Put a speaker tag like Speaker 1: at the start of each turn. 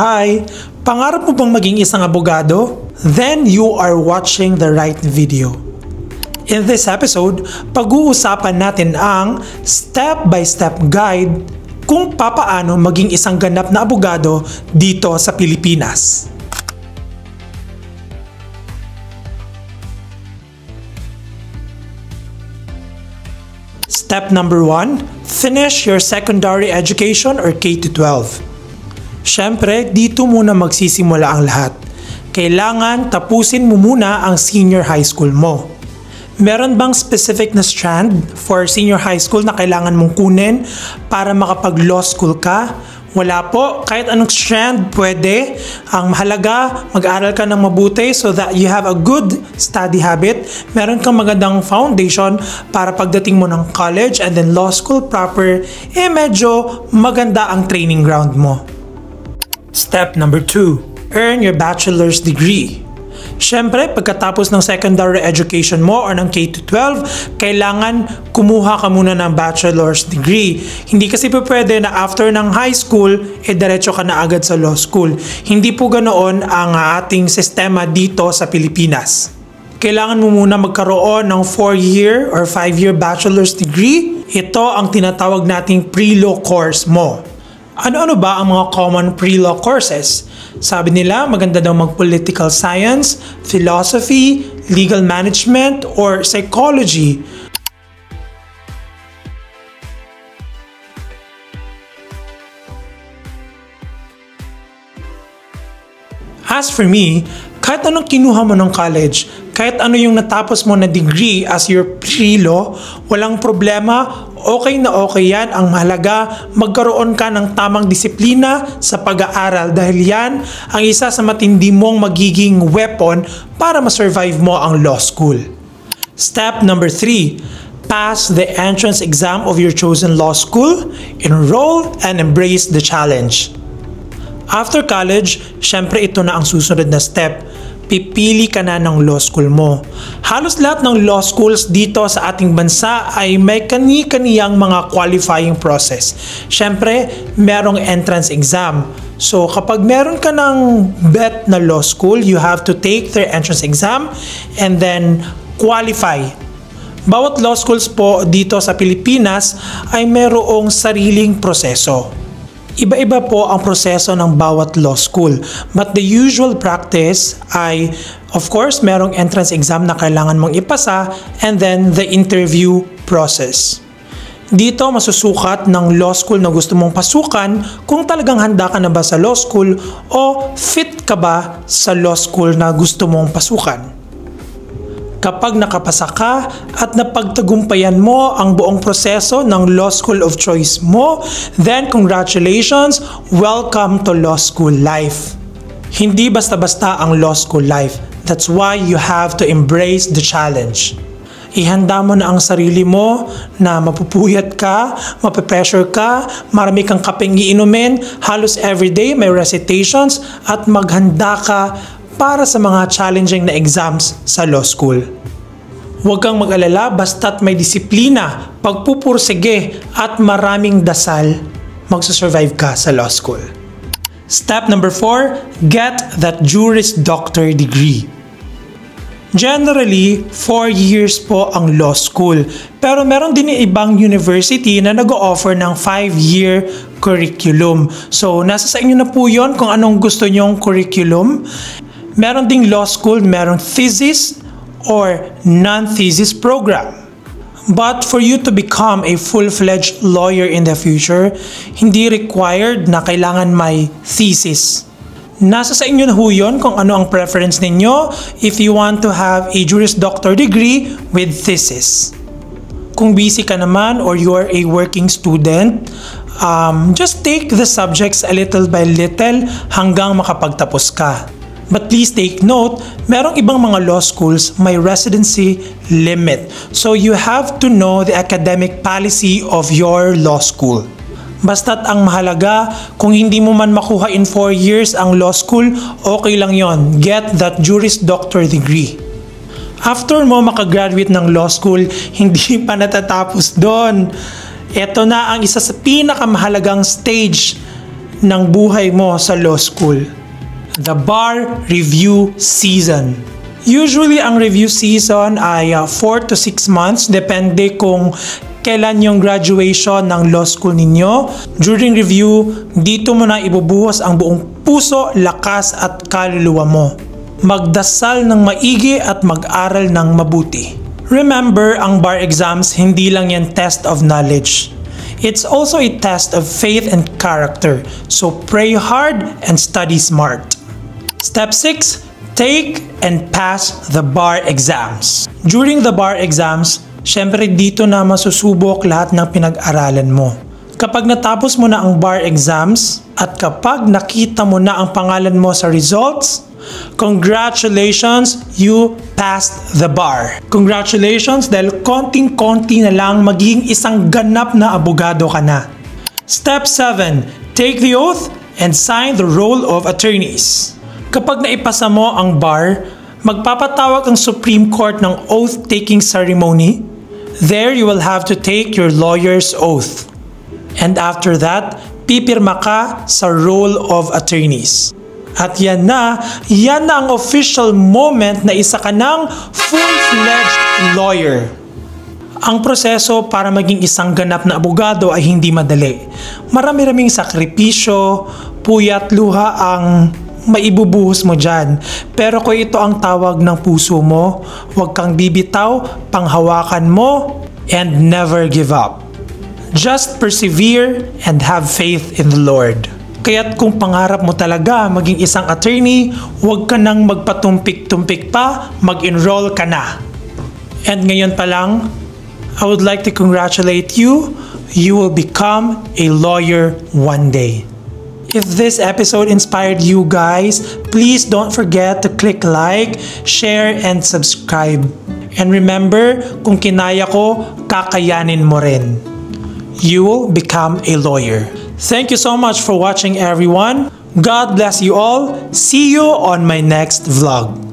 Speaker 1: Hi! Pangarap mo bang maging isang abogado? Then you are watching the right video. In this episode, pag-uusapan natin ang step-by-step guide kung papaano maging isang ganap na abogado dito sa Pilipinas. Step number 1, finish your secondary education or K-12. Siyempre, dito muna magsisimula ang lahat. Kailangan tapusin mo muna ang senior high school mo. Meron bang specific na strand for senior high school na kailangan mong kunin para makapag-law school ka? Wala po. Kahit anong strand pwede. Ang mahalaga, mag-aral ka ng mabuti so that you have a good study habit. Meron kang magandang foundation para pagdating mo ng college and then law school proper, medyo maganda ang training ground mo. Step number 2, earn your bachelor's degree. Siyempre, pagkatapos ng secondary education mo or ng K-12, kailangan kumuha ka muna ng bachelor's degree. Hindi kasi pwede na after ng high school, diretso ka na agad sa law school. Hindi po ganoon ang ating sistema dito sa Pilipinas. Kailangan mo muna magkaroon ng 4-year or 5-year bachelor's degree. Ito ang tinatawag nating pre-law course mo. Ano-ano ba ang mga common pre-law courses? Sabi nila, maganda daw mag-political science, philosophy, legal management, or psychology. As for me, kahit anong kinuha mo ng college, kahit ano yung natapos mo na degree as your pre-law, walang problema, okay na okay yan. Ang mahalaga, magkaroon ka ng tamang disiplina sa pag-aaral dahil yan ang isa sa matindi mong magiging weapon para ma-survive mo ang law school. Step number 3, pass the entrance exam of your chosen law school, enroll and embrace the challenge. After college, syempre ito na ang susunod na step. Pipili ka na ng law school mo. Halos lahat ng law schools dito sa ating bansa ay may kani-kaniyang mga qualifying process. Syempre, merong entrance exam. So kapag meron ka ng bet na law school, you have to take their entrance exam and then qualify. Bawat law schools po dito sa Pilipinas ay merong sariling proseso. Iba-iba po ang proseso ng bawat law school. But the usual practice ay, of course, merong entrance exam na kailangan mong ipasa and then the interview process. Dito masusukat ng law school na gusto mong pasukan kung talagang handa ka na ba sa law school o fit ka ba sa law school na gusto mong pasukan. Kapag nakapasa ka at napagtagumpayan mo ang buong proseso ng law school of choice mo, then congratulations, welcome to law school life. Hindi basta-basta ang law school life. That's why you have to embrace the challenge. Ihanda mo na ang sarili mo na mapupuyat ka, mape-pressure ka, marami kang kapeng iinumin, halos everyday may recitations at maghanda ka para sa mga challenging na exams sa law school. Huwag kang mag-alala basta't may disiplina, pagpupursige at maraming dasal, magsusurvive ka sa law school. Step number 4, get that Juris Doctor degree. Generally, 4 years po ang law school. Pero meron din ibang university na nag-o-offer ng 5-year curriculum. So, nasa sa inyo na po yun kung anong gusto nyong curriculum. Meron ding law school, merong thesis or non-thesis program. But for you to become a full-fledged lawyer in the future, hindi required na kailangan may thesis. Nasa sa inyo na ho yun kung ano ang preference ninyo if you want to have a Juris Doctor degree with thesis. Kung busy ka naman or you are a working student, just take the subjects a little by little hanggang makapagtapos ka. But please take note, merong ibang mga law schools may residency limit. So you have to know the academic policy of your law school. Basta't ang mahalaga, kung hindi mo man makuha in 4 years ang law school, okay lang yon. Get that Juris Doctor degree. After mo makagraduate ng law school, hindi pa natatapos doon. Ito na ang isa sa pinakamahalagang stage ng buhay mo sa law school. The bar review season. Usually, ang review season ay 4 to 6 months, depende kung kailan yung graduation ng law school ninyo. During review, dito mo na ibubuhos ang buong puso, lakas at kaluluwa mo. Magdasal ng maigi at mag-aral ng mabuti. Remember, ang bar exams, hindi lang yan test of knowledge. It's also a test of faith and character. So pray hard and study smart. Step 6. Take and pass the bar exams. During the bar exams, syempre dito na masusubok lahat ng pinag-aralan mo. Kapag natapos mo na ang bar exams at kapag nakita mo na ang pangalan mo sa results, congratulations, you passed the bar. Congratulations dahil konting-konti na lang magiging isang ganap na abogado ka na. Step 7. Take the oath and sign the roll of attorneys. Kapag naipasa mo ang bar, magpapatawag ang Supreme Court ng oath-taking ceremony. There you will have to take your lawyer's oath. And after that, pipirma ka sa roll of attorneys. At yan na ang official moment na isa ka ng full-fledged lawyer. Ang proseso para maging isang ganap na abogado ay hindi madali. Marami-raming sakripisyo, puyat luha ang maibubuhos mo dyan. Pero kung ito ang tawag ng puso mo, huwag kang bibitaw, panghawakan mo, and never give up. Just persevere and have faith in the Lord. Kaya't kung pangarap mo talaga maging isang attorney, huwag ka nang magpatumpik-tumpik pa, mag-enroll ka na. And ngayon pa lang, I would like to congratulate you. You will become a lawyer one day. If this episode inspired you guys, please don't forget to click like, share, and subscribe. And remember, kung kinaya ko, kakayanin mo rin. You will become a lawyer. Thank you so much for watching, everyone. God bless you all. See you on my next vlog.